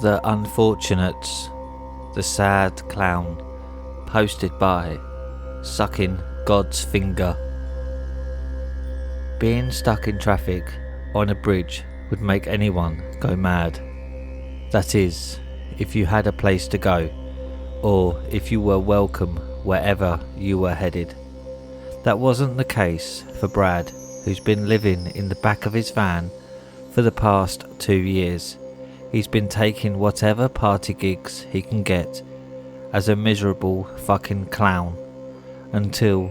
The Unfortunates, the sad clown, posted by Sucking God's Finger. Being stuck in traffic on a bridge would make anyone go mad. That is, if you had a place to go, or if you were welcome wherever you were headed. That wasn't the case for Brad, who's been living in the back of his van for the past 2 years. He's been taking whatever party gigs he can get as a miserable fucking clown until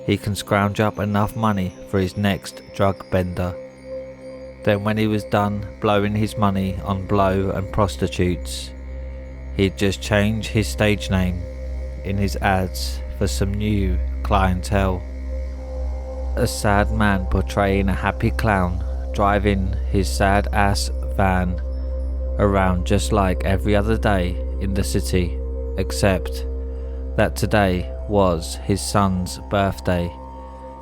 he can scrounge up enough money for his next drug bender. Then when he was done blowing his money on blow and prostitutes, he'd just change his stage name in his ads for some new clientele. A sad man portraying a happy clown driving his sad ass van around just like every other day in the city, except that today was his son's birthday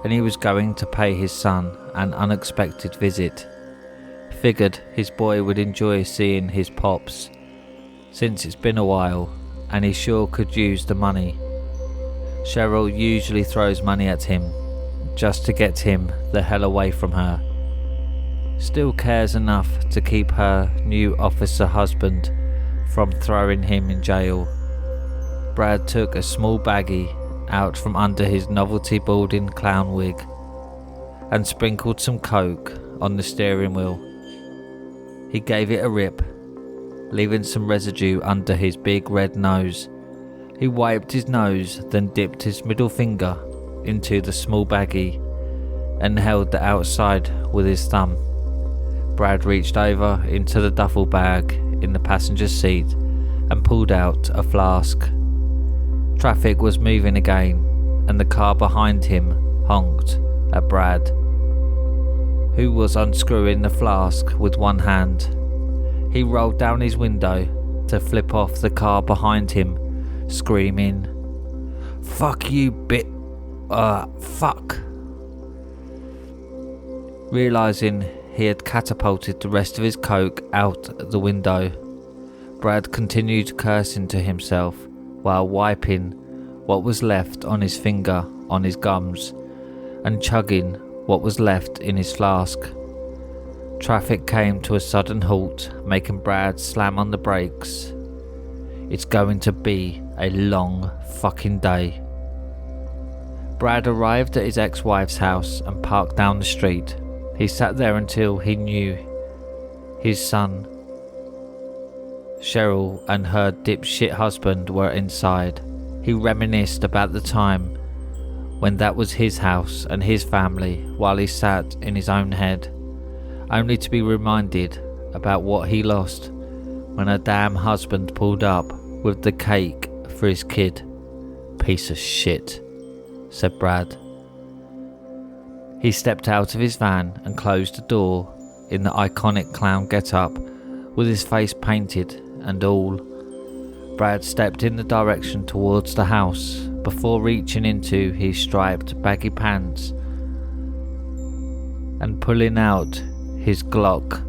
and he was going to pay his son an unexpected visit. Figured his boy would enjoy seeing his pops, since it's been a while and he sure could use the money. Cheryl usually throws money at him just to get him the hell away from her. Still cares enough to keep her new officer husband from throwing him in jail. Brad took a small baggie out from under his novelty balding clown wig and sprinkled some coke on the steering wheel. He gave it a rip, leaving some residue under his big red nose. He wiped his nose, then dipped his middle finger into the small baggie and held the outside with his thumb. Brad reached over into the duffel bag in the passenger seat and pulled out a flask. Traffic was moving again, and the car behind him honked at Brad, who was unscrewing the flask with one hand. He rolled down his window to flip off the car behind him, screaming, "Fuck you, fuck." Realising he had catapulted the rest of his coke out the window, Brad continued cursing to himself while wiping what was left on his finger on his gums and chugging what was left in his flask. Traffic came to a sudden halt, making Brad slam on the brakes. It's going to be a long fucking day. Brad arrived at his ex-wife's house and parked down the street. He sat there until he knew his son, Cheryl, and her dipshit husband were inside. He reminisced about the time when that was his house and his family while he sat in his own head, only to be reminded about what he lost when her damn husband pulled up with the cake for his kid. "Piece of shit," said Brad. He stepped out of his van and closed the door in the iconic clown get-up with his face painted and all. Brad stepped in the direction towards the house before reaching into his striped baggy pants and pulling out his Glock.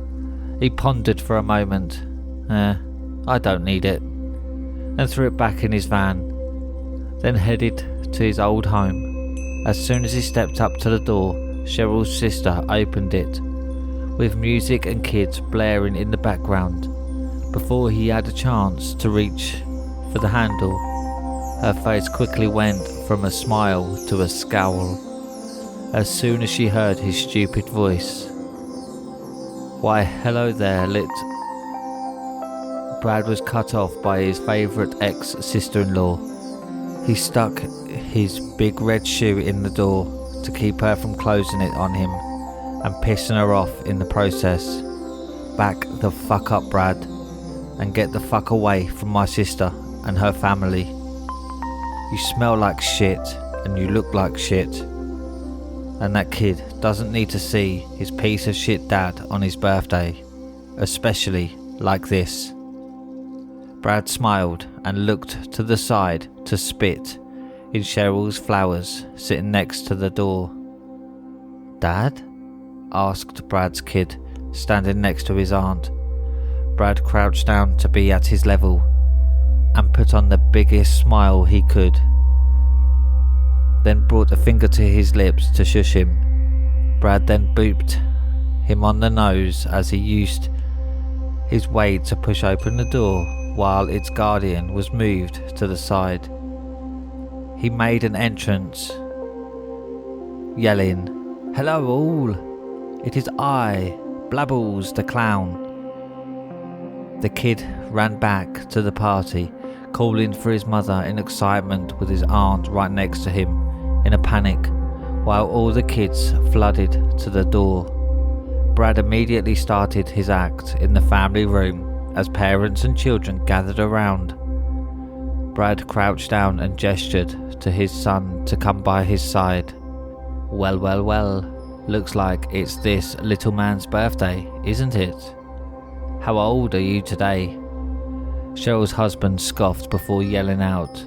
He pondered for a moment. I don't need it, and threw it back in his van, then headed to his old home. As soon as he stepped up to the door, Cheryl's sister opened it, with music and kids blaring in the background. Before he had a chance to reach for the handle, her face quickly went from a smile to a scowl as soon as she heard his stupid voice. "Why, hello there, Brad was cut off by his favourite ex-sister-in-law. He stuck his big red shoe in the door to keep her from closing it on him and pissing her off in the process. "Back the fuck up, Brad, and get the fuck away from my sister and her family. You smell like shit and you look like shit, and that kid doesn't need to see his piece of shit dad on his birthday, especially like this." Brad smiled and looked to the side to spit in Cheryl's flowers sitting next to the door. "Dad?" asked Brad's kid, standing next to his aunt. Brad crouched down to be at his level and put on the biggest smile he could, then brought a finger to his lips to shush him. Brad then booped him on the nose as he used his weight to push open the door while its guardian was moved to the side. He made an entrance, yelling, "Hello all, it is I, Blabbles the clown." The kid ran back to the party, calling for his mother in excitement with his aunt right next to him in a panic, while all the kids flooded to the door. Brad immediately started his act in the family room as parents and children gathered around. Brad crouched down and gestured to his son to come by his side. Well, well, well, looks like it's this little man's birthday, isn't it? How old are you today? Cheryl's husband scoffed before yelling out,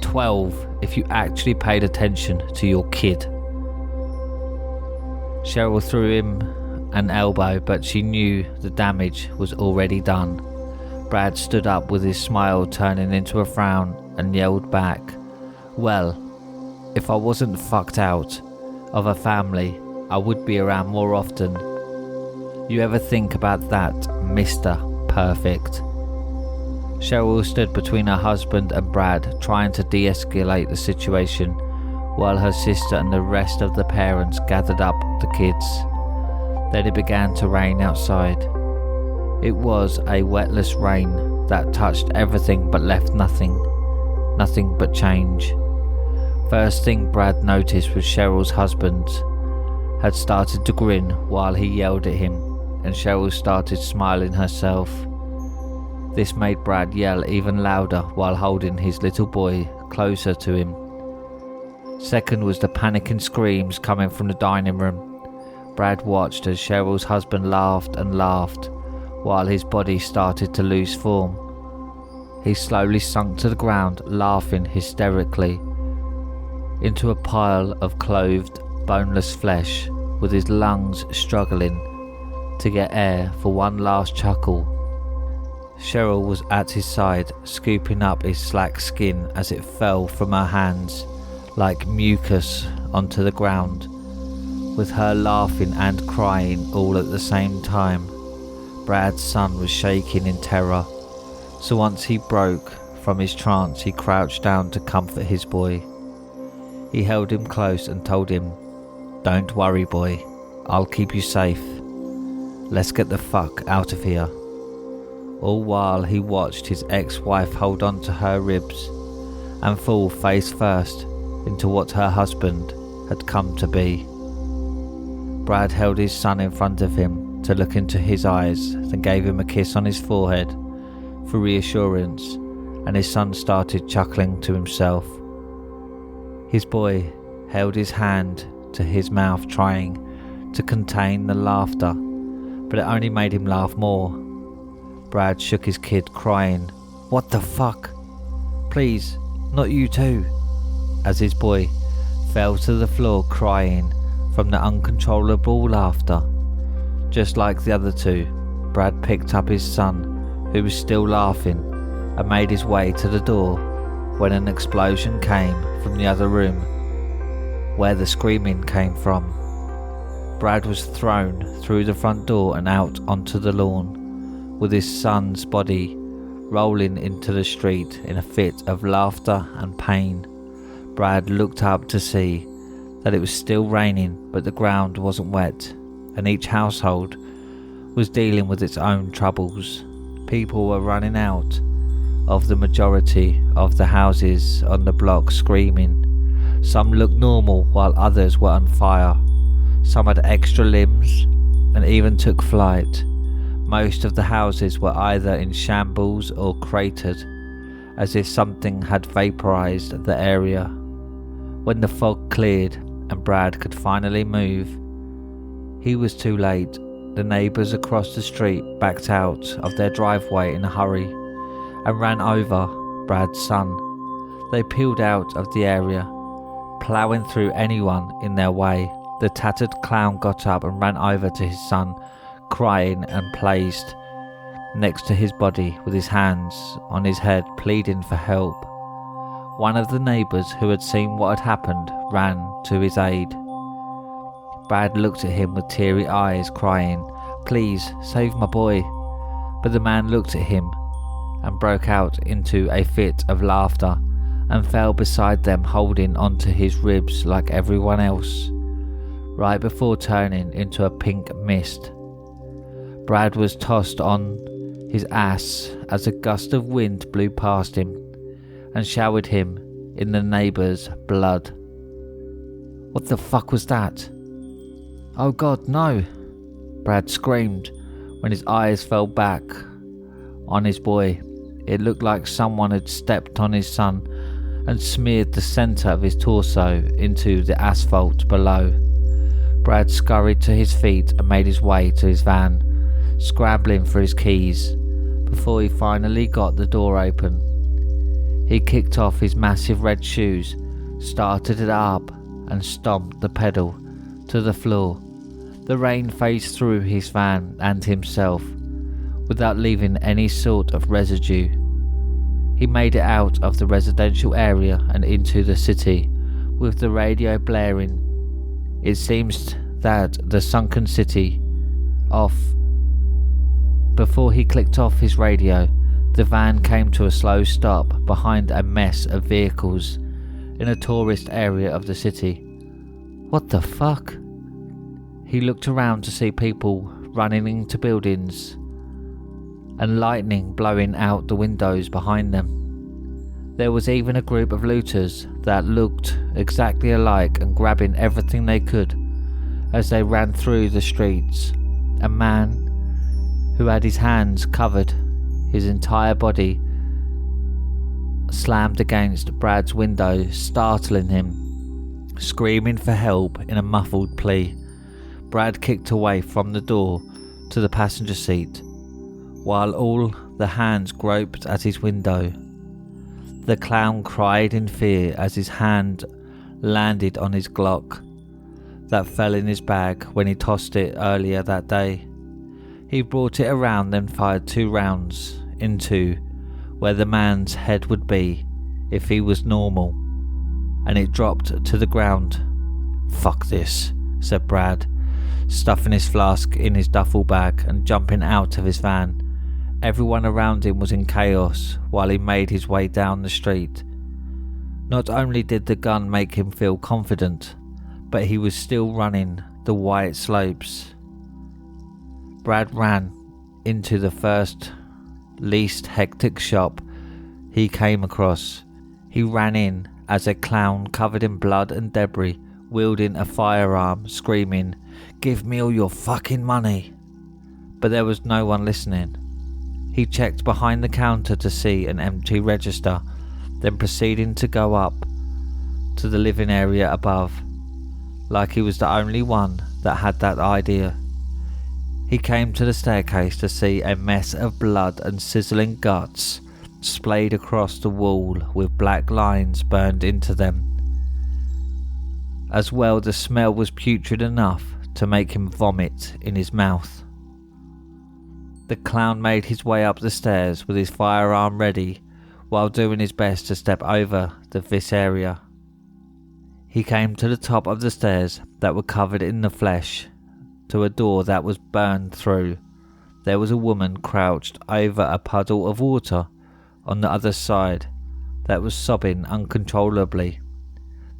12 if you actually paid attention to your kid. Cheryl threw him an elbow, but she knew the damage was already done. Brad stood up with his smile turning into a frown and yelled back, "Well, if I wasn't fucked out of a family, I would be around more often. You ever think about that, Mr. Perfect?" Cheryl stood between her husband and Brad, trying to de-escalate the situation, while her sister and the rest of the parents gathered up the kids. Then it began to rain outside. It was a wetless rain that touched everything but left nothing but change. First thing Brad noticed was Cheryl's husband had started to grin while he yelled at him, and Cheryl started smiling herself. This made Brad yell even louder while holding his little boy closer to him. Second was the panicking screams coming from the dining room. Brad watched as Cheryl's husband laughed and laughed while his body started to lose form. He slowly sunk to the ground, laughing hysterically, into a pile of clothed, boneless flesh, with his lungs struggling to get air for one last chuckle. Cheryl was at his side, scooping up his slack skin as it fell from her hands like mucus onto the ground, with her laughing and crying all at the same time. Brad's son was shaking in terror, so once he broke from his trance, he crouched down to comfort his boy. He held him close and told him, "Don't worry, boy, I'll keep you safe. Let's get the fuck out of here." All while he watched his ex-wife hold on to her ribs and fall face first into what her husband had come to be. Brad held his son in front of him to look into his eyes, then gave him a kiss on his forehead for reassurance, and his son started chuckling to himself. His boy held his hand to his mouth, trying to contain the laughter, but it only made him laugh more. Brad shook his kid, crying, "What the fuck? Please, not you too," as his boy fell to the floor crying from the uncontrollable laughter. Just like the other two, Brad picked up his son, who was still laughing, and made his way to the door when an explosion came from the other room where the screaming came from. Brad was thrown through the front door and out onto the lawn, with his son's body rolling into the street in a fit of laughter and pain. Brad looked up to see that it was still raining, but the ground wasn't wet, and each household was dealing with its own troubles. People were running out of the majority of the houses on the block screaming. Some looked normal while others were on fire. Some had extra limbs and even took flight. Most of the houses were either in shambles or cratered, as if something had vaporized the area. When the fog cleared and Brad could finally move, he was too late. The neighbours across the street backed out of their driveway in a hurry and ran over Brad's son. They peeled out of the area, ploughing through anyone in their way. The tattered clown got up and ran over to his son, crying, and placed next to his body with his hands on his head, pleading for help. One of the neighbours who had seen what had happened ran to his aid. Brad looked at him with teary eyes, crying, "Please, save my boy." But the man looked at him and broke out into a fit of laughter and fell beside them, holding onto his ribs like everyone else, right before turning into a pink mist. Brad was tossed on his ass as a gust of wind blew past him and showered him in the neighbour's blood. What the fuck was that? Oh God, no! Brad screamed when his eyes fell back on his boy. It looked like someone had stepped on his son and smeared the centre of his torso into the asphalt below. Brad scurried to his feet and made his way to his van, scrambling for his keys before he finally got the door open. He kicked off his massive red shoes, started it up and stomped the pedal to the floor. The rain phased through his van and himself without leaving any sort of residue. He made it out of the residential area and into the city with the radio blaring. It seems that the sunken city off. Before he clicked off his radio, the van came to a slow stop behind a mess of vehicles in a tourist area of the city. What the fuck? He looked around to see people running into buildings and lightning blowing out the windows behind them. There was even a group of looters that looked exactly alike and grabbing everything they could as they ran through the streets. A man who had his hands covered his entire body slammed against Brad's window, startling him, screaming for help in a muffled plea. Brad kicked away from the door to the passenger seat, while all the hands groped at his window. The clown cried in fear as his hand landed on his Glock that fell in his bag when he tossed it earlier that day. He brought it around, then fired 2 rounds into where the man's head would be if he was normal, and it dropped to the ground. "Fuck this," said Brad, stuffing his flask in his duffel bag and jumping out of his van. Everyone around him was in chaos while he made his way down the street. Not only did the gun make him feel confident, but he was still running the white slopes. Brad ran into the first, least hectic shop he came across. He ran in as a clown covered in blood and debris, wielding a firearm, screaming, "Give me all your fucking money!" But there was no one listening. He checked behind the counter to see an empty register, then proceeding to go up to the living area above, like he was the only one that had that idea. He came to the staircase to see a mess of blood and sizzling guts splayed across the wall with black lines burned into them. As well, the smell was putrid enough to make him vomit in his mouth. The clown made his way up the stairs with his firearm ready while doing his best to step over the viscera. He came to the top of the stairs that were covered in the flesh, to a door that was burned through. There was a woman crouched over a puddle of water on the other side that was sobbing uncontrollably.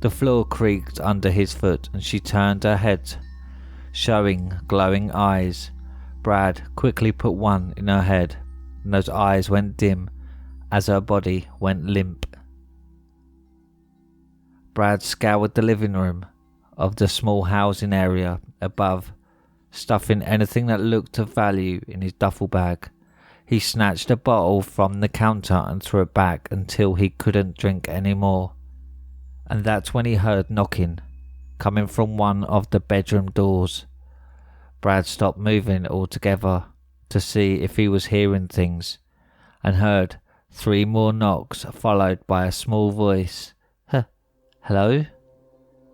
The floor creaked under his foot and she turned her head, showing glowing eyes. Brad quickly put one in her head, and those eyes went dim as her body went limp. Brad scoured the living room of the small housing area above, stuffing anything that looked of value in his duffel bag. He snatched a bottle from the counter and threw it back until he couldn't drink any more. And that's when he heard knocking, coming from one of the bedroom doors. Brad stopped moving altogether to see if he was hearing things, and heard 3 more knocks followed by a small voice. Hello?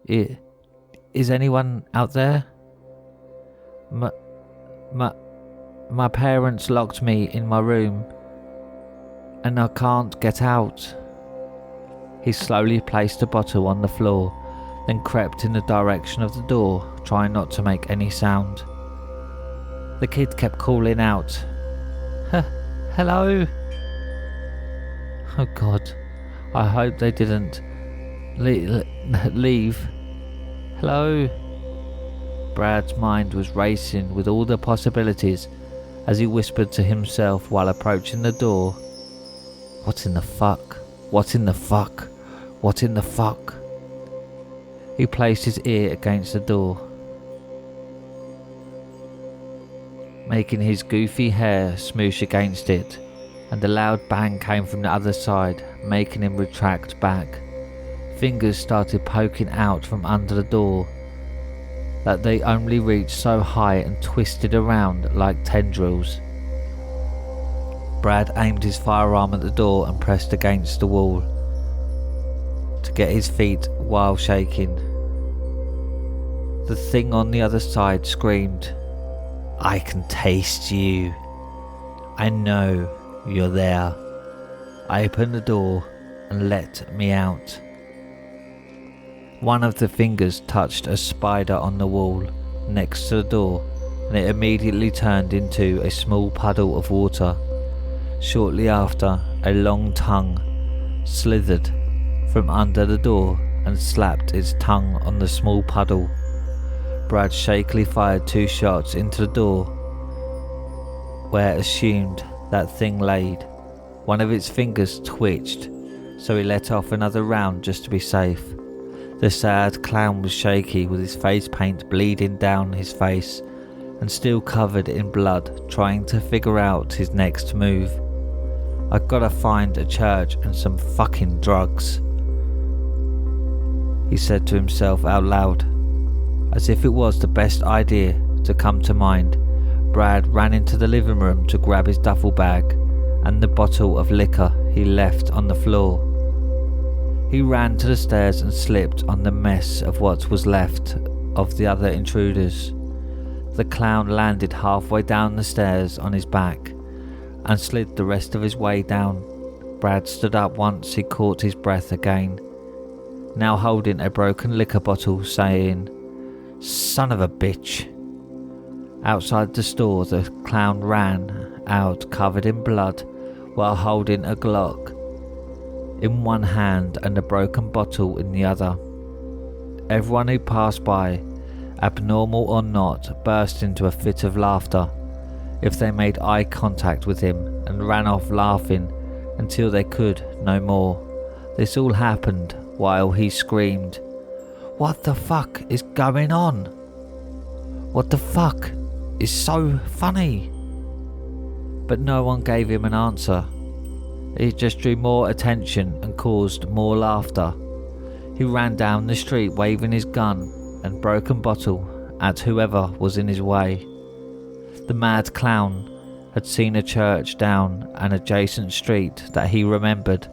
Is anyone out there? My parents locked me in my room and I can't get out." He slowly placed the bottle on the floor, then crept in the direction of the door, trying not to make any sound. The kid kept calling out, "Hello?" Oh God, I hope they didn't leave. "Hello?" Brad's mind was racing with all the possibilities as he whispered to himself while approaching the door. What in the fuck? What in the fuck? What in the fuck? He placed his ear against the door, making his goofy hair smoosh against it, and a loud bang came from the other side, making him retract back. Fingers started poking out from under the door that they only reached so high and twisted around like tendrils. Brad aimed his firearm at the door and pressed against the wall to get his feet while shaking. The thing on the other side screamed, "I can taste you. I know you're there. Open the door and let me out." One of the fingers touched a spider on the wall next to the door, and it immediately turned into a small puddle of water. Shortly after, a long tongue slithered from under the door and slapped its tongue on the small puddle. Brad shakily fired 2 shots into the door where assumed that thing laid. One of its fingers twitched, so he let off another round just to be safe. The sad clown was shaky, with his face paint bleeding down his face and still covered in blood, trying to figure out his next move. "I gotta find a church and some fucking drugs," he said to himself out loud. As if it was the best idea to come to mind, Brad ran into the living room to grab his duffel bag and the bottle of liquor he left on the floor. He ran to the stairs and slipped on the mess of what was left of the other intruders. The clown landed halfway down the stairs on his back and slid the rest of his way down. Brad stood up once he caught his breath again, now holding a broken liquor bottle, saying, "Son of a bitch." Outside the store, the clown ran out covered in blood while holding a Glock in one hand and a broken bottle in the other. Everyone who passed by, abnormal or not, burst into a fit of laughter if they made eye contact with him, and ran off laughing until they could no more. This all happened while he screamed, "What the fuck is going on? What the fuck is so funny?" But no one gave him an answer. It just drew more attention and caused more laughter. He ran down the street waving his gun and broken bottle at whoever was in his way. The mad clown had seen a church down an adjacent street that he remembered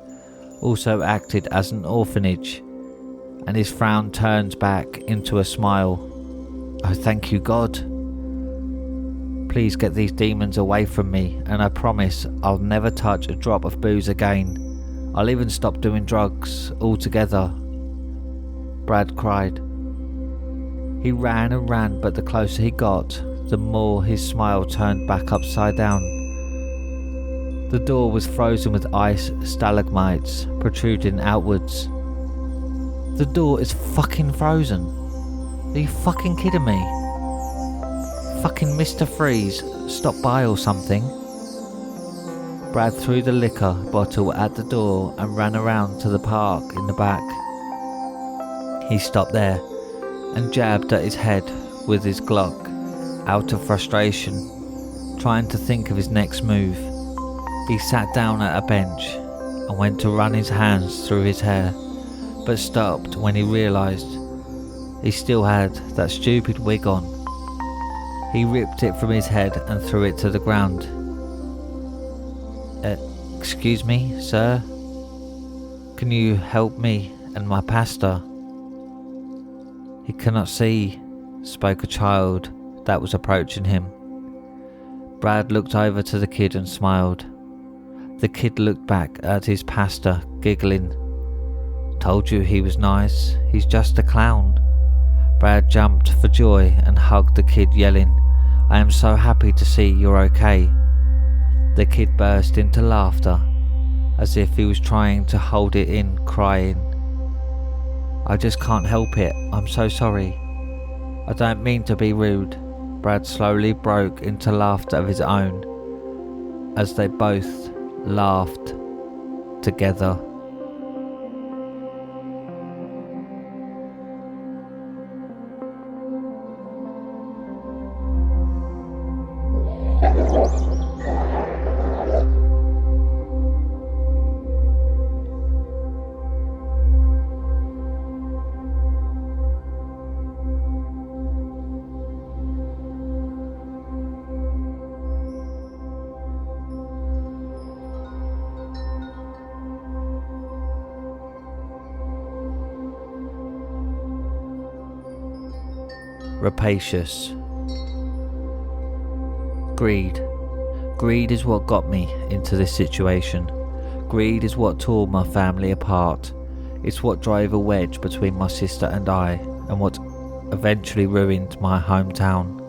also acted as an orphanage, and his frown turned back into a smile. "Oh, thank you, God. Please get these demons away from me, and I promise I'll never touch a drop of booze again. I'll even stop doing drugs altogether," Brad cried. He ran and ran, but the closer he got, the more his smile turned back upside down. The door was frozen with ice stalagmites protruding outwards. "The door is fucking frozen. Are you fucking kidding me? Fucking Mr. Freeze, stop by or something." Brad threw the liquor bottle at the door and ran around to the park in the back. He stopped there and jabbed at his head with his Glock out of frustration, trying to think of his next move. He sat down at a bench and went to run his hands through his hair, but stopped when he realised he still had that stupid wig on. He ripped it from his head and threw it to the ground. Excuse me, sir? Can you help me and my pastor?" "He cannot see," spoke a child that was approaching him. Brad looked over to the kid and smiled. The kid looked back at his pastor, giggling. "Told you he was nice, he's just a clown." Brad jumped for joy and hugged the kid, yelling, "I am so happy to see you're okay." The kid burst into laughter, as if he was trying to hold it in, crying, "I just can't help it, I'm so sorry. I don't mean to be rude." Brad slowly broke into laughter of his own, as they both laughed together. Rapacious. Greed. Greed is what got me into this situation. Greed is what tore my family apart. It's what drove a wedge between my sister and I, and what eventually ruined my hometown.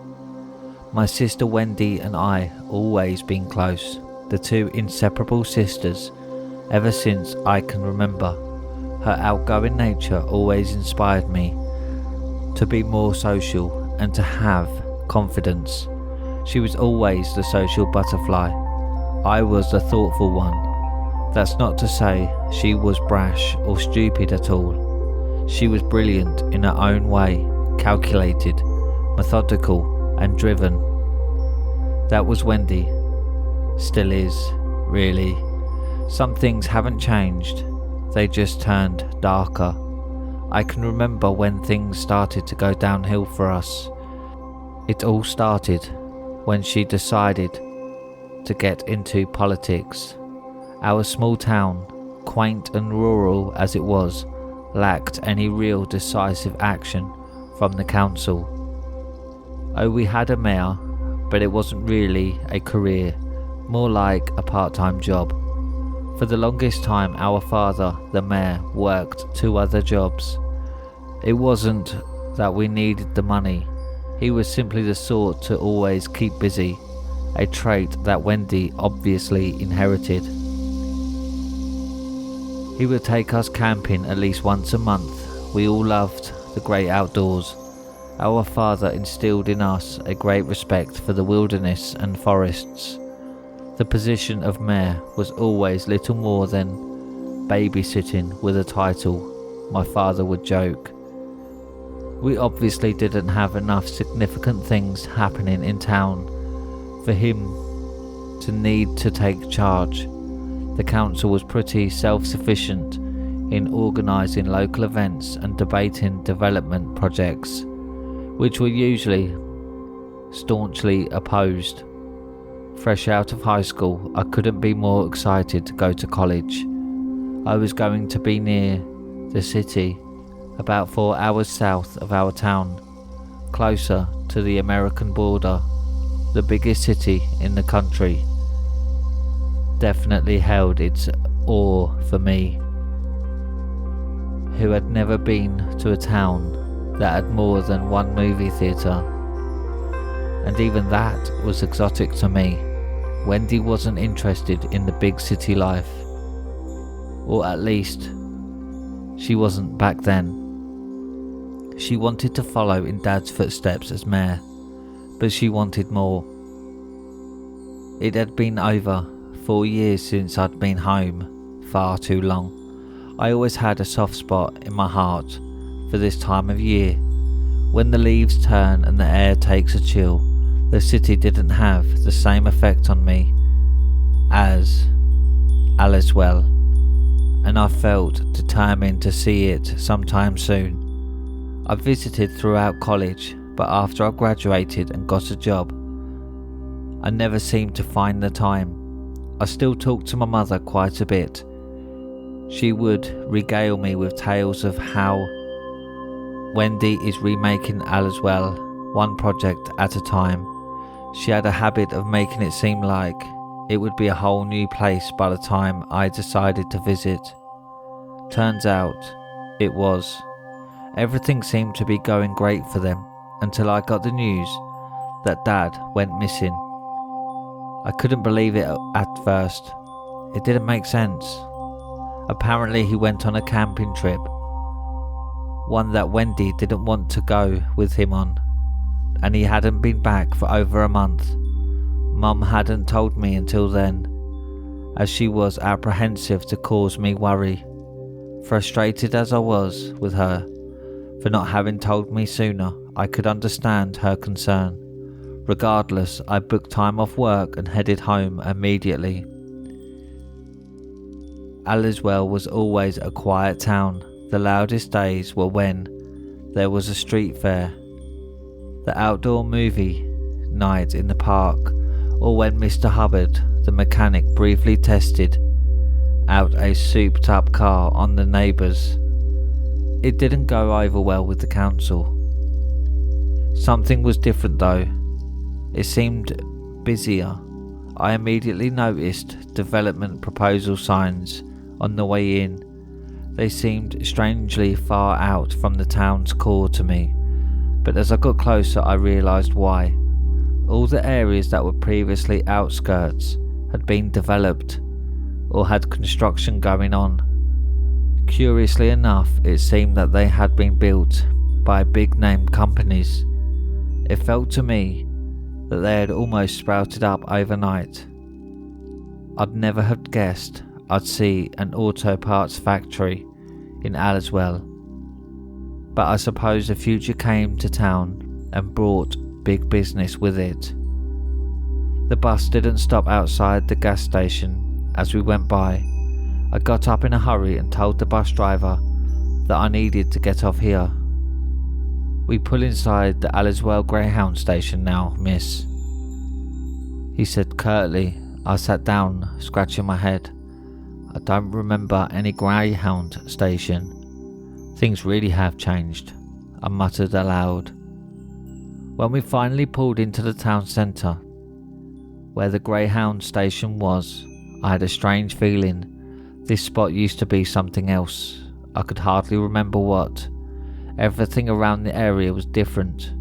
My sister Wendy and I always been close, the two inseparable sisters, ever since I can remember. Her outgoing nature always inspired me to be more social and to have confidence. She was always the social butterfly. I was the thoughtful one. That's not to say she was brash or stupid at all. She was brilliant in her own way, calculated, methodical and driven. That was Wendy. Still is, really. Some things haven't changed, they just turned darker. I can remember when things started to go downhill for us. It all started when she decided to get into politics. Our small town, quaint and rural as it was, lacked any real decisive action from the council. Oh, we had a mayor, but it wasn't really a career, more like a part-time job. For the longest time, our father, the mayor, worked 2 other jobs. It wasn't that we needed the money. He was simply the sort to always keep busy, a trait that Wendy obviously inherited. He would take us camping at least once a month. We all loved the great outdoors. Our father instilled in us a great respect for the wilderness and forests. The position of mayor was always little more than babysitting with a title, my father would joke. We obviously didn't have enough significant things happening in town for him to need to take charge. The council was pretty self-sufficient in organising local events and debating development projects, which were usually staunchly opposed. Fresh out of high school, I couldn't be more excited to go to college. I was going to be near the city, about 4 hours south of our town, closer to the American border. The biggest city in the country definitely held its awe for me, who had never been to a town that had more than 1 movie theatre, and even that was exotic to me. Wendy wasn't interested in the big city life, or at least she wasn't back then. She wanted to follow in Dad's footsteps as mayor, but she wanted more. It had been over 4 years since I'd been home, far too long. I always had a soft spot in my heart for this time of year. When the leaves turn and the air takes a chill, the city didn't have the same effect on me as Alicewell, and I felt determined to see it sometime soon. I visited throughout college, but after I graduated and got a job, I never seemed to find the time. I still talked to my mother quite a bit. She would regale me with tales of how Wendy is remaking Alicewell, one project at a time. She had a habit of making it seem like it would be a whole new place by the time I decided to visit. Turns out, it was. Everything seemed to be going great for them until I got the news that Dad went missing. I couldn't believe it at first. It didn't make sense. Apparently he went on a camping trip, one that Wendy didn't want to go with him on, and he hadn't been back for over a month. Mum hadn't told me until then, as she was apprehensive to cause me worry. Frustrated as I was with her for not having told me sooner, I could understand her concern. Regardless, I booked time off work and headed home immediately. Aliswell was always a quiet town. The loudest days were when there was a street fair, the outdoor movie night in the park, or when Mr. Hubbard, the mechanic, briefly tested out a souped up car on the neighbours. It didn't go over well with the council. Something was different though. It seemed busier. I immediately noticed development proposal signs on the way in. They seemed strangely far out from the town's core to me, but as I got closer I realised why. All the areas that were previously outskirts had been developed or had construction going on. Curiously enough, it seemed that they had been built by big name companies. It felt to me that they had almost sprouted up overnight. I'd never have guessed I'd see an auto parts factory in Aliswell, but I suppose the future came to town and brought big business with it. The bus didn't stop outside the gas station as we went by. I got up in a hurry and told the bus driver that I needed to get off here. "We pull inside the Aliswell Greyhound station now, miss," he said curtly. I sat down, scratching my head. I don't remember any Greyhound station. Things really have changed, I muttered aloud. When we finally pulled into the town centre, where the Greyhound station was, I had a strange feeling. This spot used to be something else. I could hardly remember what. Everything around the area was different.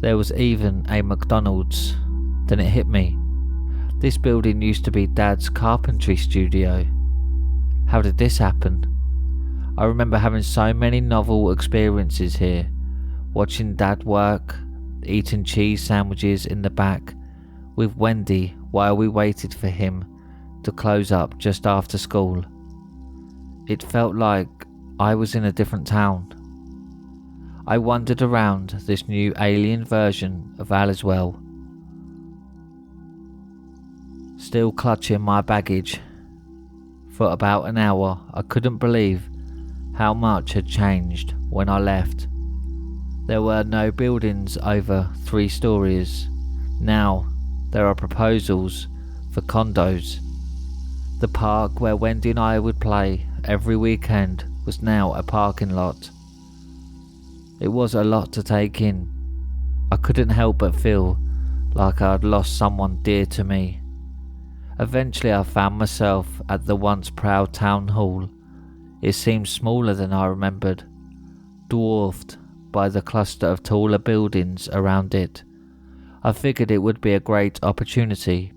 There was even a McDonald's. Then it hit me. This building used to be Dad's carpentry studio. How did this happen? I remember having so many novel experiences here, watching Dad work, eating cheese sandwiches in the back with Wendy while we waited for him to close up just after school. It felt like I was in a different town. I wandered around this new alien version of Aliswell, still clutching my baggage. For about an hour, I couldn't believe how much had changed when I left. There were no buildings over 3 stories. Now there are proposals for condos. The park where Wendy and I would play every weekend was now a parking lot. It was a lot to take in. I couldn't help but feel like I had lost someone dear to me. Eventually I found myself at the once proud town hall. It seemed smaller than I remembered, dwarfed by the cluster of taller buildings around it. I figured it would be a great opportunity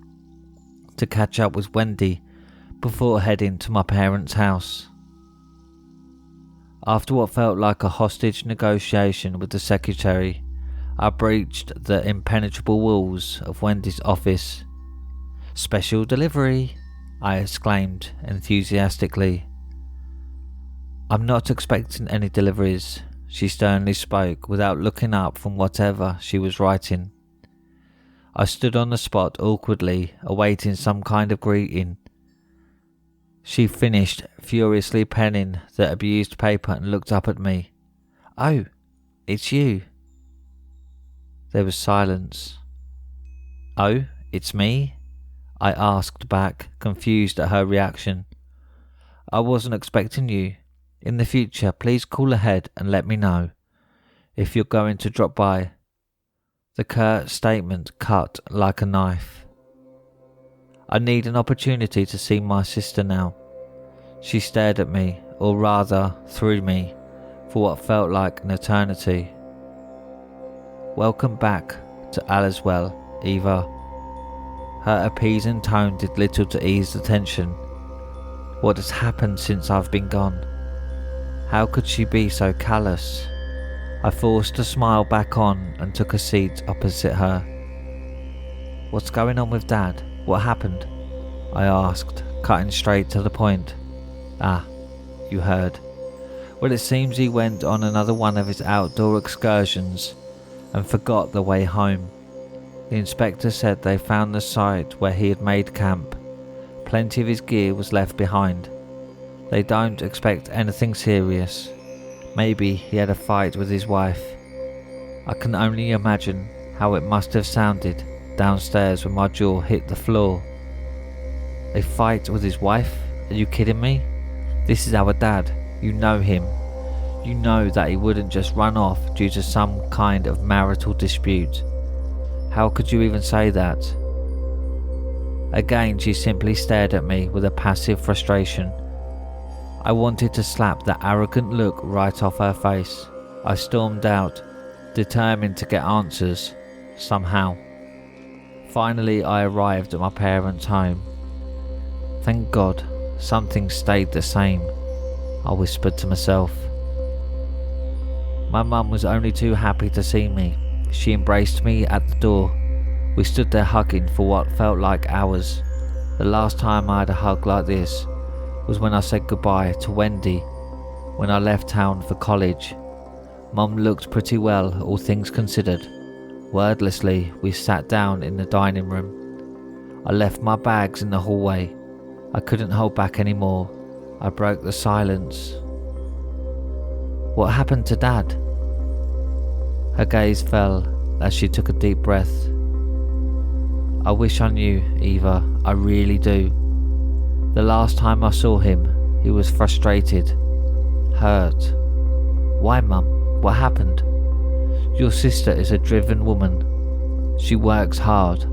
to catch up with Wendy before heading to my parents' house. After what felt like a hostage negotiation with the secretary, I breached the impenetrable walls of Wendy's office. "Special delivery," I exclaimed enthusiastically. "I'm not expecting any deliveries," she sternly spoke without looking up from whatever she was writing. I stood on the spot awkwardly, awaiting some kind of greeting. She finished furiously penning the abused paper and looked up at me. "Oh, it's you." There was silence. "Oh, it's me?" I asked back, confused at her reaction. "I wasn't expecting you. In the future, please call ahead and let me know if you're going to drop by." The curt statement cut like a knife. I need an opportunity to see my sister now. She stared at me, or rather through me, for what felt like an eternity. Welcome back to Alaswell, Eva. Her appeasing tone did little to ease the tension. What has happened since I've been gone? How could she be so callous? I forced a smile back on and took a seat opposite her. What's going on with Dad? What happened? I asked, cutting straight to the point. Ah, you heard. Well, it seems he went on another one of his outdoor excursions and forgot the way home. The inspector said they found the site where he had made camp. Plenty of his gear was left behind. They don't expect anything serious. Maybe he had a fight with his wife. I can only imagine how it must have sounded downstairs when my jaw hit the floor. A fight with his wife? Are you kidding me? This is our dad. You know him. You know that he wouldn't just run off due to some kind of marital dispute. How could you even say that? Again, she simply stared at me with a passive frustration. I wanted to slap that arrogant look right off her face. I stormed out, determined to get answers, somehow. Finally, I arrived at my parents' home. Thank God, something stayed the same, I whispered to myself. My mum was only too happy to see me. She embraced me at the door. We stood there hugging for what felt like hours. The last time I had a hug like this was when I said goodbye to Wendy when I left town for college. Mum looked pretty well, all things considered. Wordlessly, we sat down in the dining room. I left my bags in the hallway. I couldn't hold back anymore. I broke the silence. What happened to Dad? Her gaze fell as she took a deep breath. I wish I knew, Eva, I really do. The last time I saw him, he was frustrated, hurt. Why, Mum? What happened? Your sister is a driven woman. She works hard,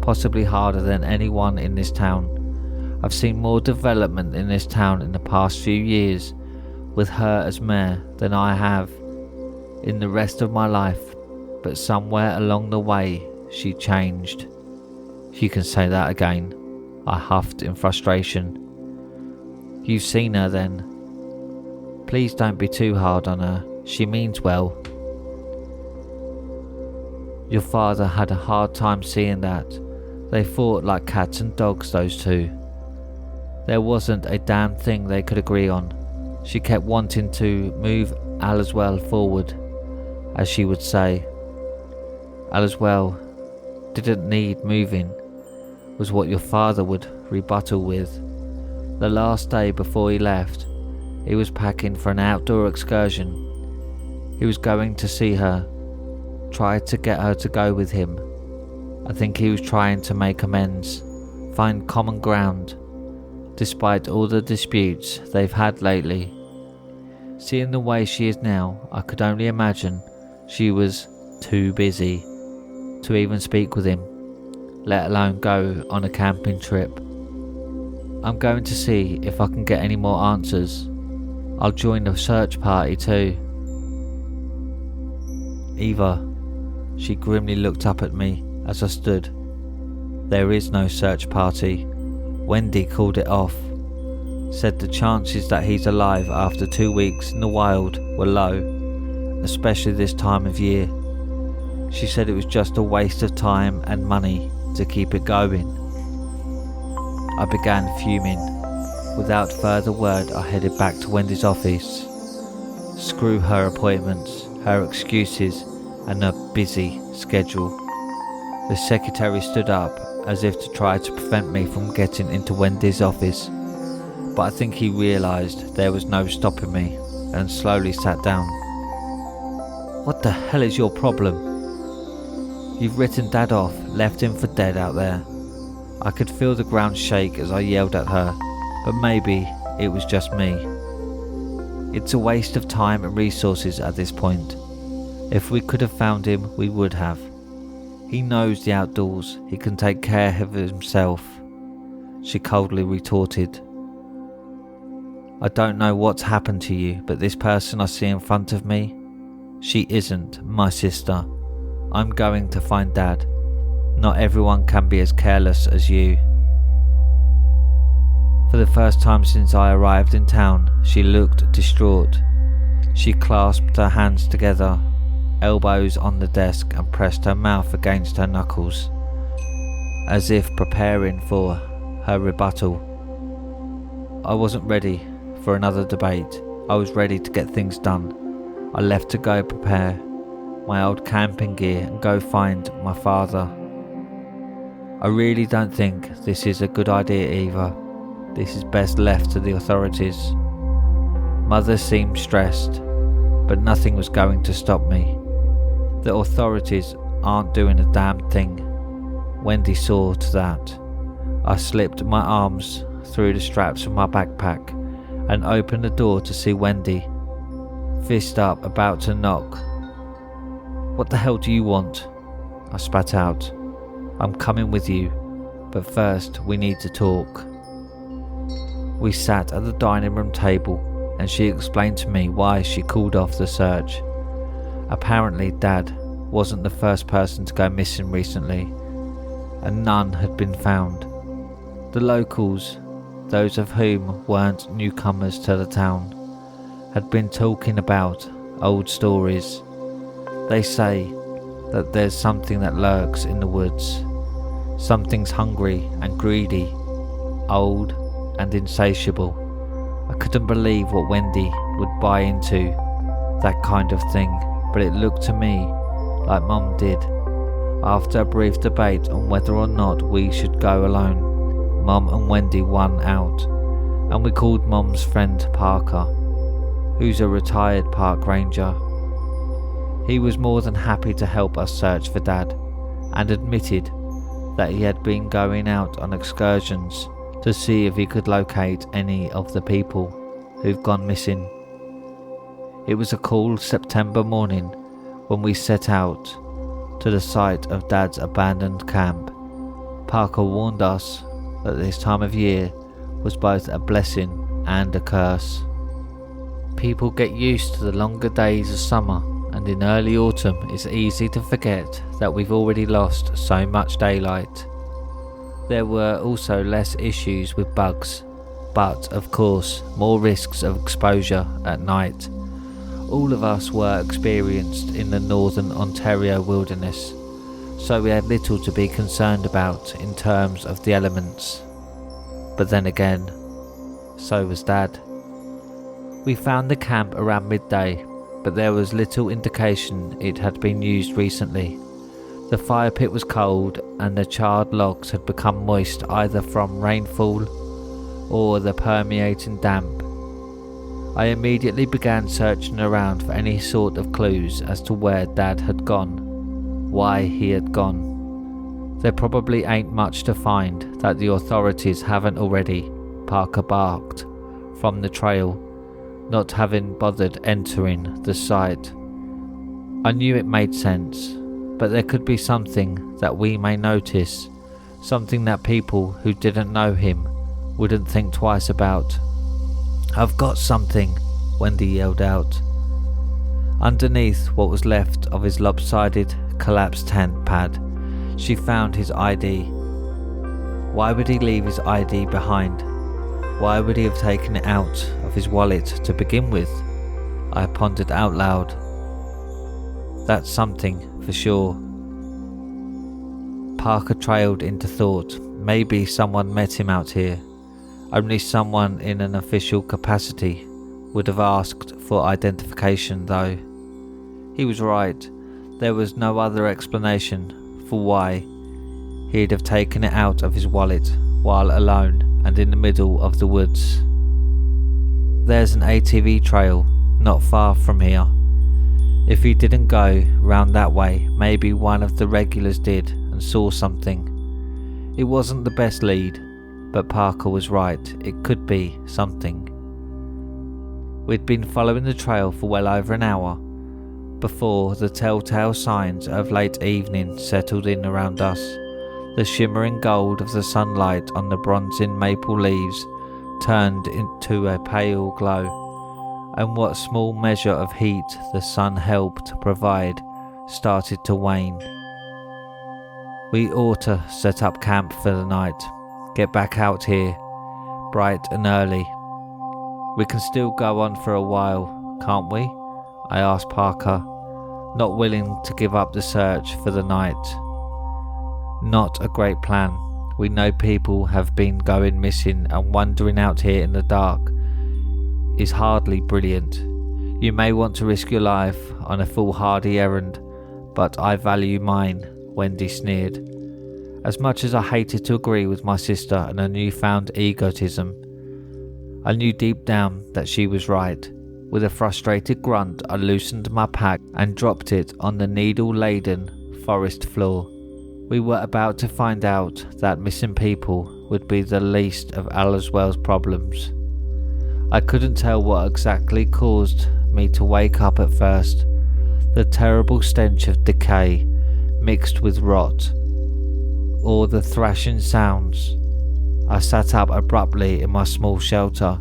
possibly harder than anyone in this town. I've seen more development in this town in the past few years with her as mayor than I have in the rest of my life, but somewhere along the way she changed. You can say that again, I huffed in frustration. You've seen her then. Please don't be too hard on her, she means well. Your father had a hard time seeing that. They fought like cats and dogs, those two. There wasn't a damn thing they could agree on. She kept wanting to move Alaswell forward, as she would say. Alaswell didn't need moving, was what your father would rebuttal with. The last day before he left, he was packing for an outdoor excursion. He was going to see her, tried to get her to go with him. I think he was trying to make amends, find common ground, despite all the disputes they've had lately. Seeing the way she is now, I could only imagine she was too busy to even speak with him, let alone go on a camping trip. I'm going to see if I can get any more answers. I'll join the search party too. Eva, she grimly looked up at me as I stood. There is no search party. Wendy called it off. Said the chances that he's alive after 2 weeks in the wild were low, especially this time of year. She said it was just a waste of time and money to keep it going. I began fuming. Without further word, I headed back to Wendy's office. Screw her appointments, her excuses, and her busy schedule. The secretary stood up as if to try to prevent me from getting into Wendy's office, but I think he realised there was no stopping me and slowly sat down. What the hell is your problem? You've written Dad off, left him for dead out there. I could feel the ground shake as I yelled at her, but maybe it was just me. It's a waste of time and resources at this point. If we could have found him, we would have. He knows the outdoors. He can take care of himself," she coldly retorted. "I don't know what's happened to you, but this person I see in front of me, she isn't my sister. I'm going to find Dad. Not everyone can be as careless as you." For the first time since I arrived in town, she looked distraught. She clasped her hands together, elbows on the desk, and pressed her mouth against her knuckles, as if preparing for her rebuttal. I wasn't ready for another debate. I was ready to get things done. I left to go prepare my old camping gear and go find my father. "I really don't think this is a good idea either. This is best left to the authorities." Mother seemed stressed, but nothing was going to stop me. "The authorities aren't doing a damn thing." Wendy saw to that. I slipped my arms through the straps of my backpack and opened the door to see Wendy, fist up, about to knock. "What the hell do you want?" I spat out. "I'm coming with you, but first we need to talk." We sat at the dining room table and she explained to me why she called off the search. Apparently Dad wasn't the first person to go missing recently, and none had been found. The locals, those of whom weren't newcomers to the town, had been talking about old stories. They say that there's something that lurks in the woods. Something's hungry and greedy, old and insatiable. I couldn't believe what Wendy would buy into, that kind of thing, but it looked to me like Mum did. After a brief debate on whether or not we should go alone, Mum and Wendy won out, and we called Mum's friend Parker, who's a retired park ranger. He was more than happy to help us search for Dad, and admitted that he had been going out on excursions to see if he could locate any of the people who've gone missing. It was a cool September morning when we set out to the site of Dad's abandoned camp. Parker warned us that this time of year was both a blessing and a curse. People get used to the longer days of summer, and in early autumn it's easy to forget that we've already lost so much daylight. There were also less issues with bugs, but of course more risks of exposure at night. All of us were experienced in the northern Ontario wilderness, so we had little to be concerned about in terms of the elements. But then again, so was Dad. We found the camp around midday, but there was little indication it had been used recently. The fire pit was cold and the charred logs had become moist either from rainfall or the permeating damp. I immediately began searching around for any sort of clues as to where Dad had gone, why he had gone. "There probably ain't much to find that the authorities haven't already," Parker barked from the trail, not having bothered entering the site. I knew it made sense, but there could be something that we may notice, something that people who didn't know him wouldn't think twice about. "I've got something," Wendy yelled out. Underneath what was left of his lopsided, collapsed tent pad, she found his ID. Why would he leave his ID behind? Why would he have taken it out of his wallet to begin with? I pondered out loud. That's something for sure. Parker trailed into thought. Maybe someone met him out here. Only someone in an official capacity would have asked for identification, though. He was right. There was no other explanation for why he'd have taken it out of his wallet while alone and in the middle of the woods. There's an ATV trail not far from here. If he didn't go round that way, maybe one of the regulars did and saw something. It wasn't the best lead, but Parker was right, it could be something. We'd been following the trail for well over an hour before the telltale signs of late evening settled in around us. The shimmering gold of the sunlight on the bronzing maple leaves turned into a pale glow, and what small measure of heat the sun helped provide started to wane. We ought to set up camp for the night, get back out here, bright and early. We can still go on for a while, can't we? I asked Parker, not willing to give up the search for the night. Not a great plan. We know people have been going missing, and wandering out here in the dark is hardly brilliant. You may want to risk your life on a foolhardy errand, but I value mine, Wendy sneered. As much as I hated to agree with my sister and her newfound egotism, I knew deep down that she was right. With a frustrated grunt, I loosened my pack and dropped it on the needle-laden forest floor. We were about to find out that missing people would be the least of Alaswell's problems. I couldn't tell what exactly caused me to wake up at first. The terrible stench of decay mixed with rot, or the thrashing sounds. I sat up abruptly in my small shelter,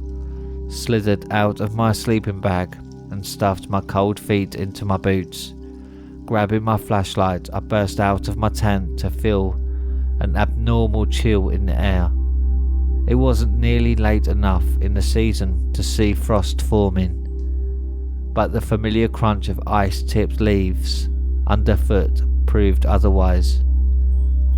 slithered out of my sleeping bag and stuffed my cold feet into my boots. Grabbing my flashlight, I burst out of my tent to feel an abnormal chill in the air. It wasn't nearly late enough in the season to see frost forming, but the familiar crunch of ice-tipped leaves underfoot proved otherwise.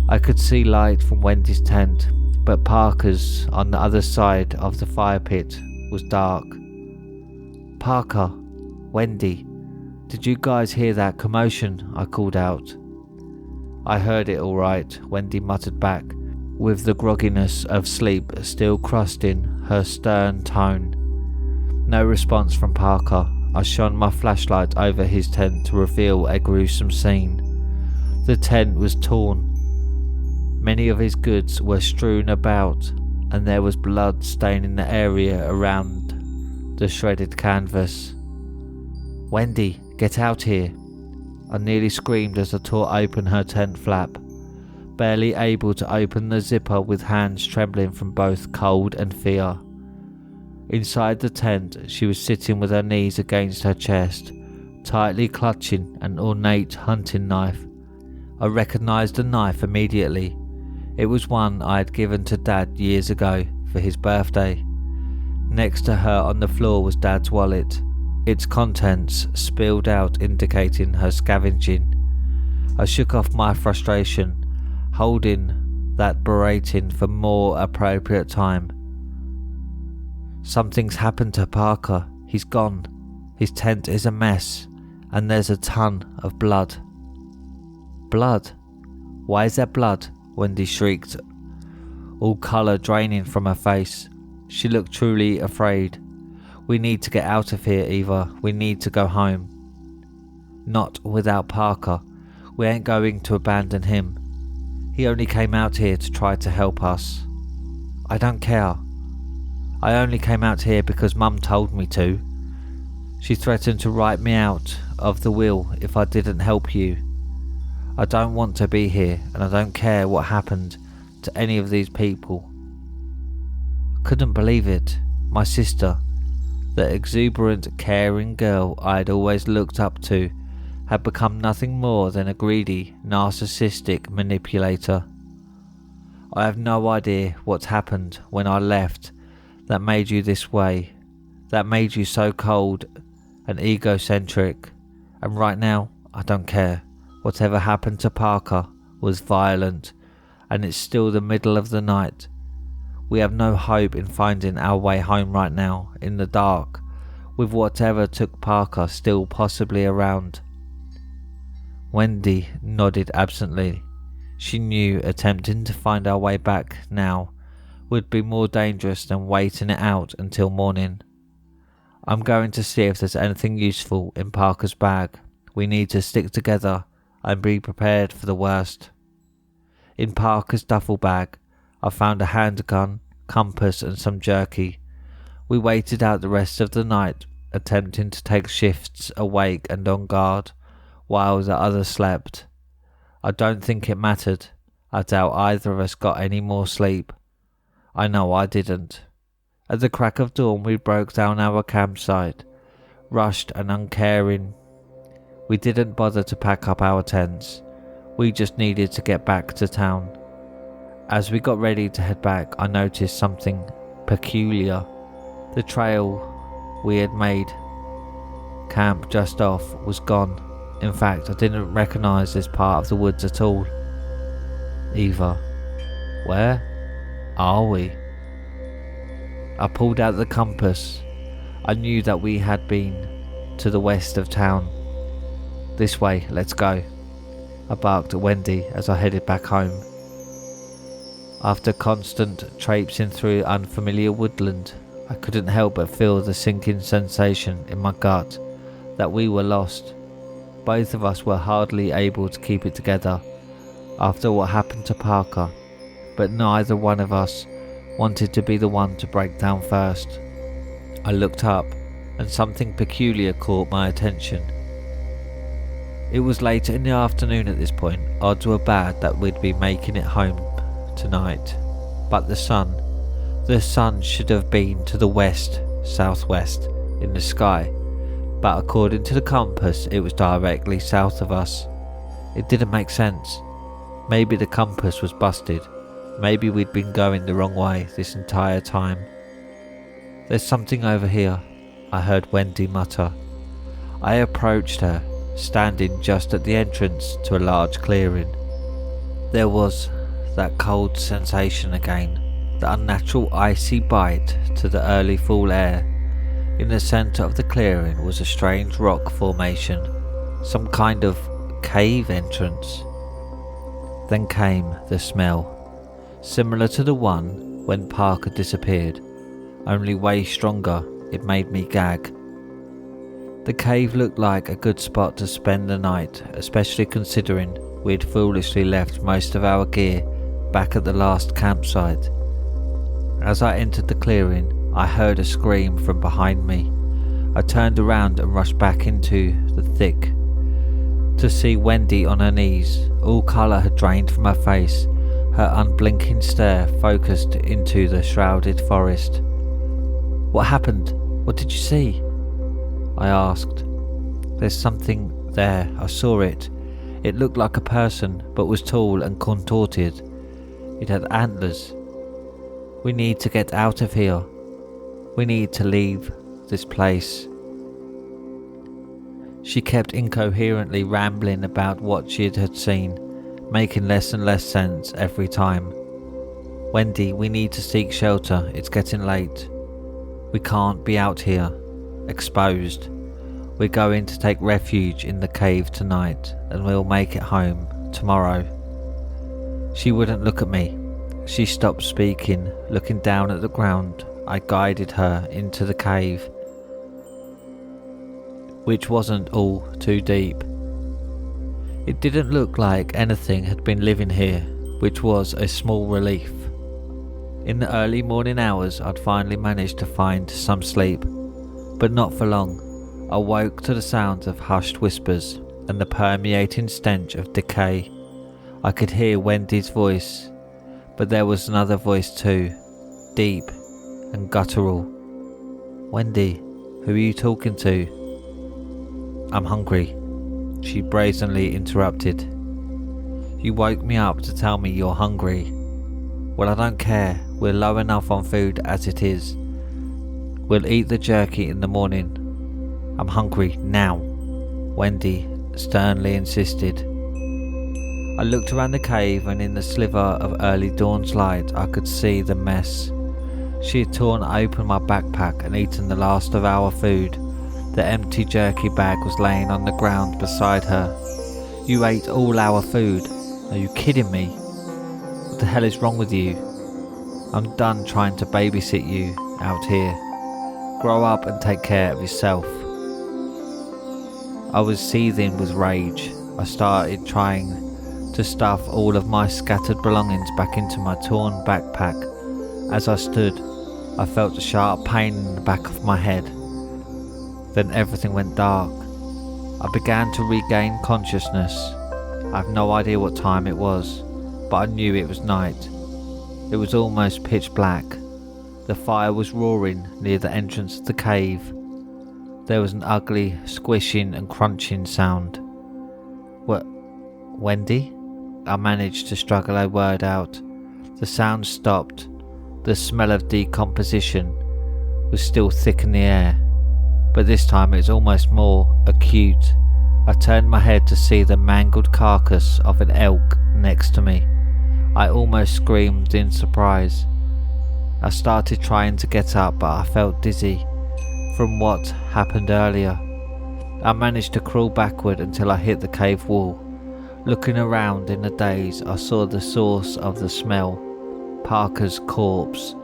I could see light from Wendy's tent, but Parker's on the other side of the fire pit was dark. Parker, Wendy, did you guys hear that commotion? I called out. I heard it all right, Wendy muttered back, with the grogginess of sleep still crusting her stern tone. No response from Parker. I shone my flashlight over his tent to reveal a gruesome scene. The tent was torn. Many of his goods were strewn about, and there was blood staining the area around the shredded canvas. Wendy, get out here! I nearly screamed as I tore open her tent flap, barely able to open the zipper with hands trembling from both cold and fear. Inside the tent, she was sitting with her knees against her chest, tightly clutching an ornate hunting knife. I recognised the knife immediately. It was one I had given to Dad years ago for his birthday. Next to her on the floor was Dad's wallet, its contents spilled out indicating her scavenging. I shook off my frustration, holding that berating for more appropriate time. Something's happened to Parker. He's gone. His tent is a mess, and there's a ton of blood. Blood? Why is there blood? Wendy shrieked, all colour draining from her face. She looked truly afraid. We need to get out of here, Eva. We need to go home. Not without Parker. We ain't going to abandon him. He only came out here to try to help us. I don't care. I only came out here because Mum told me to. She threatened to write me out of the will if I didn't help you. I don't want to be here, and I don't care what happened to any of these people. I couldn't believe it. My sister, the exuberant, caring girl I'd always looked up to, had become nothing more than a greedy, narcissistic manipulator. I have no idea what's happened when I left that made you this way, that made you so cold and egocentric, and right now I don't care. Whatever happened to Parker was violent, and it's still the middle of the night. We have no hope in finding our way home right now, in the dark, with whatever took Parker still possibly around. Wendy nodded absently. She knew attempting to find our way back now would be more dangerous than waiting it out until morning. I'm going to see if there's anything useful in Parker's bag. We need to stick together and be prepared for the worst. In Parker's duffel bag, I found a handgun, compass and some jerky. We waited out the rest of the night, attempting to take shifts awake and on guard, while the others slept. I don't think it mattered. I doubt either of us got any more sleep. I know I didn't. At the crack of dawn we broke down our campsite, rushed and uncaring. We didn't bother to pack up our tents. We just needed to get back to town. As we got ready to head back, I noticed something peculiar. The trail we had made camp just off was gone. In fact, I didn't recognise this part of the woods at all. Either. Where are we? I pulled out the compass. I knew that we had been to the west of town. This way, let's go, I barked at Wendy as I headed back home. After constant traipsing through unfamiliar woodland, I couldn't help but feel the sinking sensation in my gut that we were lost. Both of us were hardly able to keep it together after what happened to Parker, but neither one of us wanted to be the one to break down first. I looked up and something peculiar caught my attention. It was later in the afternoon at this point. Odds were bad that we'd be making it home tonight, but the sun should have been to the west, southwest in the sky, but according to the compass it was directly south of us. It didn't make sense. Maybe the compass was busted. Maybe we'd been going the wrong way this entire time. There's something over here, I heard Wendy mutter. I approached her, standing just at the entrance to a large clearing. There was that cold sensation again, the unnatural icy bite to the early fall air. In the centre of the clearing was a strange rock formation, some kind of cave entrance. Then came the smell, similar to the one when Parker disappeared, only way stronger. It made me gag. The cave looked like a good spot to spend the night, especially considering we'd foolishly left most of our gear back at the last campsite. As I entered the clearing, I heard a scream from behind me. I turned around and rushed back into the thick to see Wendy on her knees. All colour had drained from her face, her unblinking stare focused into the shrouded forest. What happened? What did you see? I asked. There's something there, I saw it. It looked like a person, but was tall and contorted. It had antlers. We need to get out of here. We need to leave this place. She kept incoherently rambling about what she had seen, making less and less sense every time. Wendy, we need to seek shelter. It's getting late. We can't be out here, exposed. We're going to take refuge in the cave tonight, and we'll make it home tomorrow. She wouldn't look at me. She stopped speaking, looking down at the ground. I guided her into the cave, which wasn't all too deep. It didn't look like anything had been living here, which was a small relief. In the early morning hours, I'd finally managed to find some sleep, but not for long. I woke to the sounds of hushed whispers and the permeating stench of decay. I could hear Wendy's voice, but there was another voice too, deep and guttural. Wendy, who are you talking to? I'm hungry, she brazenly interrupted. You woke me up to tell me you're hungry. Well, I don't care. We're low enough on food as it is. We'll eat the jerky in the morning. I'm hungry now, Wendy sternly insisted. I looked around the cave, and in the sliver of early dawn's light I could see the mess. She had torn open my backpack and eaten the last of our food. The empty jerky bag was laying on the ground beside her. You ate all our food. Are you kidding me? What the hell is wrong with you? I'm done trying to babysit you out here. Grow up and take care of yourself. I was seething with rage. I started trying to stuff all of my scattered belongings back into my torn backpack. As I stood, I felt a sharp pain in the back of my head. Then everything went dark. I began to regain consciousness. I have no idea what time it was, but I knew it was night. It was almost pitch black. The fire was roaring near the entrance of the cave. There was an ugly squishing and crunching sound. What? Wendy? I managed to struggle a word out. The sound stopped. The smell of decomposition was still thick in the air, but this time it was almost more acute. I turned my head to see the mangled carcass of an elk next to me. I almost screamed in surprise. I started trying to get up, but I felt dizzy from what happened earlier. I managed to crawl backward until I hit the cave wall. Looking around in a daze, I saw the source of the smell. Parker's corpse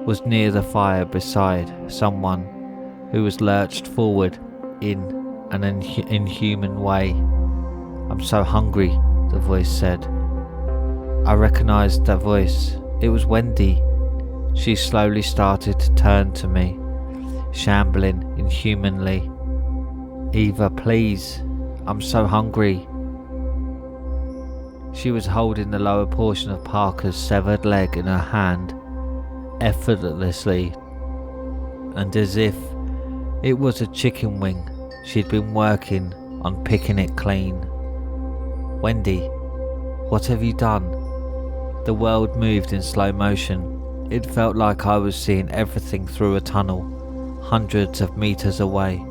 was near the fire beside someone who was lurched forward in an inhuman way. "I'm so hungry," the voice said. I recognised that voice. It was Wendy. She slowly started to turn to me, shambling inhumanly. "Eva, please, I'm so hungry." She was holding the lower portion of Parker's severed leg in her hand, effortlessly, and as if it was a chicken wing, she'd been working on picking it clean. "Wendy, what have you done?" The world moved in slow motion. It felt like I was seeing everything through a tunnel, hundreds of meters away.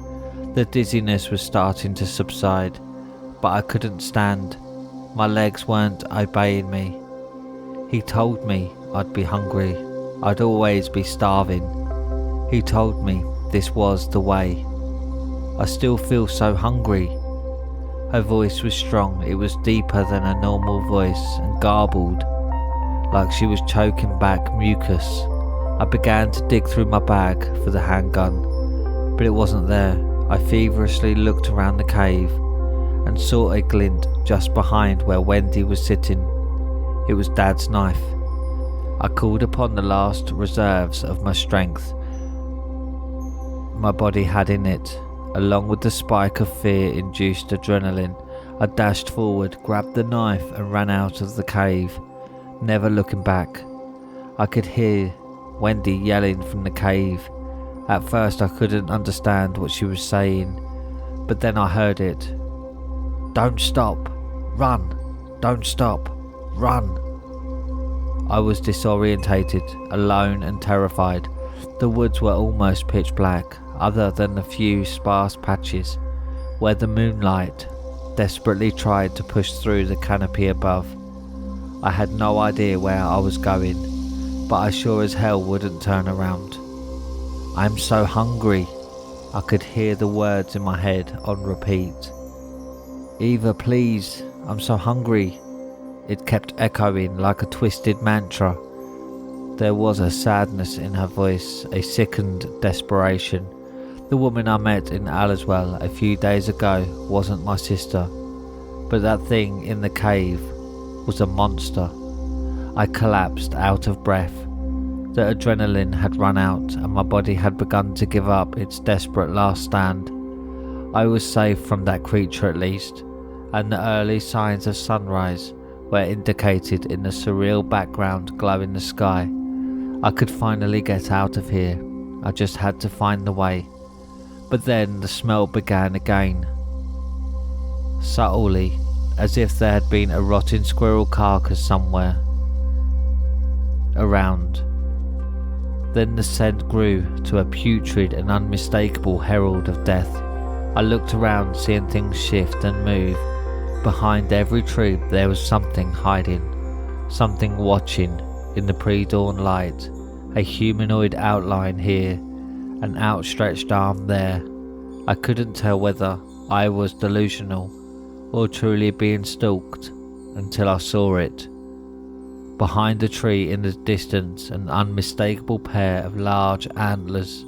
The dizziness was starting to subside, but I couldn't stand. My legs weren't obeying me. He told me I'd be hungry. I'd always be starving. He told me this was the way. I still feel so hungry. Her voice was strong. It was deeper than a normal voice and garbled, like she was choking back mucus. I began to dig through my bag for the handgun, but it wasn't there. I feverishly looked around the cave and saw a glint just behind where Wendy was sitting. It was Dad's knife. I called upon the last reserves of my strength my body had in it. Along with the spike of fear-induced adrenaline, I dashed forward, grabbed the knife and ran out of the cave, never looking back. I could hear Wendy yelling from the cave. At first I couldn't understand what she was saying, but then I heard it. "Don't stop! Run! Don't stop! Run!" I was disorientated, alone and terrified. The woods were almost pitch black, other than a few sparse patches where the moonlight desperately tried to push through the canopy above. I had no idea where I was going, but I sure as hell wouldn't turn around. "I'm so hungry." I could hear the words in my head on repeat. "Eva, please, I'm so hungry." It kept echoing like a twisted mantra. There was a sadness in her voice, a sickened desperation. The woman I met in Allerswell a few days ago wasn't my sister, but that thing in the cave was a monster. I collapsed out of breath. The adrenaline had run out and my body had begun to give up its desperate last stand. I was safe from that creature at least, and the early signs of sunrise were indicated in the surreal background glow in the sky. I could finally get out of here. I just had to find the way. But then the smell began again. Subtly, as if there had been a rotting squirrel carcass somewhere around. Then the scent grew to a putrid and unmistakable herald of death. I looked around, seeing things shift and move. Behind every tree there was something hiding, something watching in the pre-dawn light. A humanoid outline here, an outstretched arm there. I couldn't tell whether I was delusional or truly being stalked until I saw it. Behind the tree in the distance, an unmistakable pair of large antlers.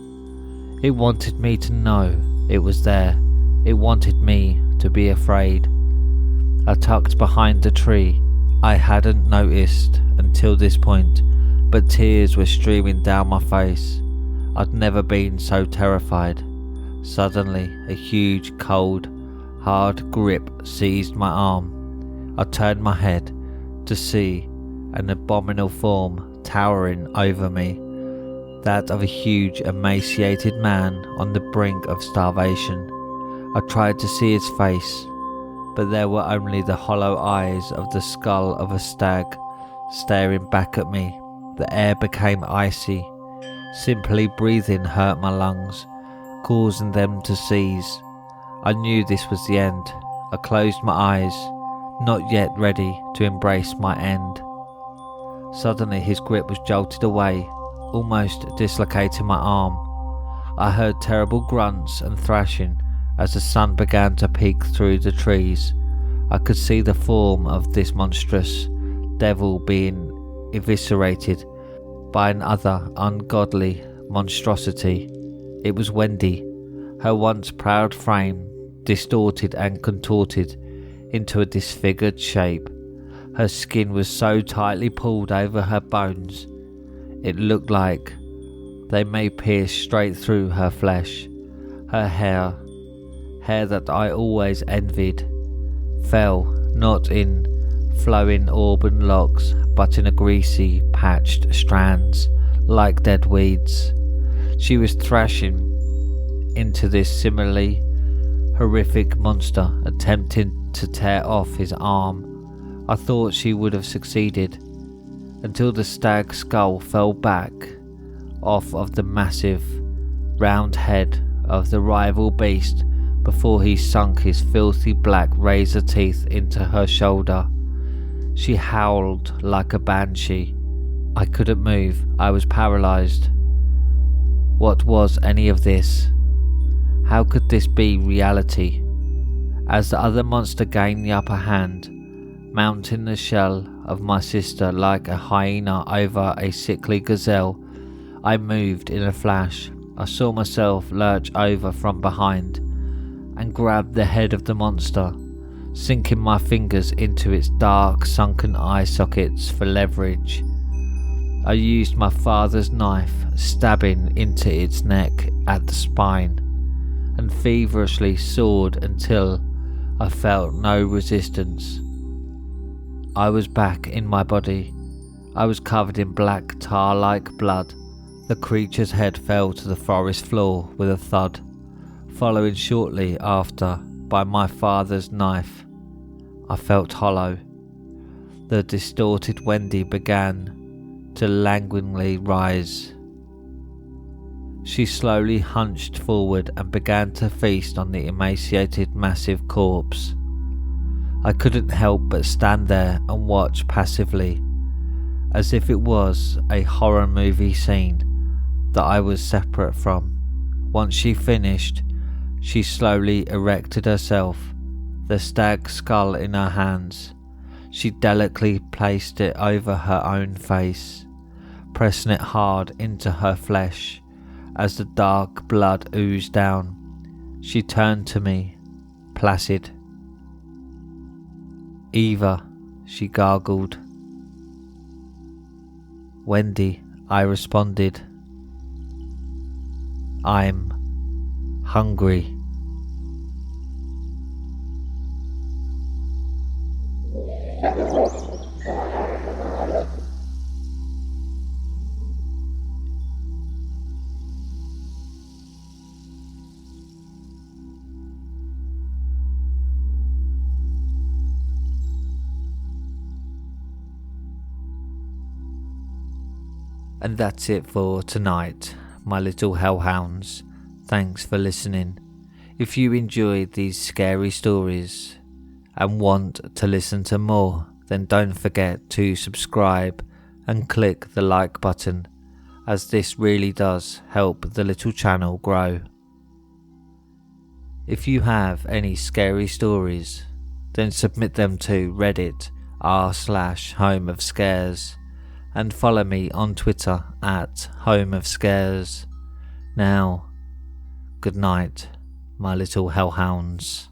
It wanted me to know it was there. It wanted me to be afraid. I tucked behind the tree. I hadn't noticed until this point, but tears were streaming down my face. I'd never been so terrified. Suddenly, a huge, cold, hard grip seized my arm. I turned my head to see an abominable form towering over me, that of a huge, emaciated man on the brink of starvation. I tried to see his face, but there were only the hollow eyes of the skull of a stag staring back at me. The air became icy. Simply breathing hurt my lungs, causing them to seize. I knew this was the end. I closed my eyes, not yet ready to embrace my end. Suddenly his grip was jolted away, almost dislocating my arm. I heard terrible grunts and thrashing as the sun began to peek through the trees. I could see the form of this monstrous devil being eviscerated by another ungodly monstrosity. It was Wendy, her once proud frame distorted and contorted into a disfigured shape. Her skin was so tightly pulled over her bones, it looked like they may pierce straight through her flesh. Her hair that I always envied, fell not in flowing auburn locks, but in a greasy, patched strands, like dead weeds. She was thrashing into this similarly horrific monster, attempting to tear off his arm. I thought she would have succeeded, until the stag skull fell back off of the massive, round head of the rival beast before he sunk his filthy black razor teeth into her shoulder. She howled like a banshee. I couldn't move. I was paralysed. What was any of this? How could this be reality? As the other monster gained the upper hand, mounting the shell of my sister like a hyena over a sickly gazelle, I moved in a flash. I saw myself lurch over from behind and grab the head of the monster, sinking my fingers into its dark, sunken eye sockets for leverage. I used my father's knife, stabbing into its neck at the spine, and feverishly sawed until I felt no resistance. I was back in my body. I was covered in black tar-like blood. The creature's head fell to the forest floor with a thud, following shortly after by my father's knife. I felt hollow. The distorted Wendy began to languidly rise. She slowly hunched forward and began to feast on the emaciated, massive corpse. I couldn't help but stand there and watch passively, as if it was a horror movie scene that I was separate from. Once she finished, she slowly erected herself, the stag skull in her hands. She delicately placed it over her own face, pressing it hard into her flesh. As the dark blood oozed down, she turned to me, placid. "Eva," she gargled. "Wendy," I responded. "I'm hungry." And that's it for tonight, my little hellhounds. Thanks for listening. If you enjoyed these scary stories and want to listen to more, then don't forget to subscribe and click the like button, as this really does help the little channel grow. If you have any scary stories, then submit them to Reddit r/homeofscares. And follow me on Twitter at homeofscares. Now, good night, my little hellhounds.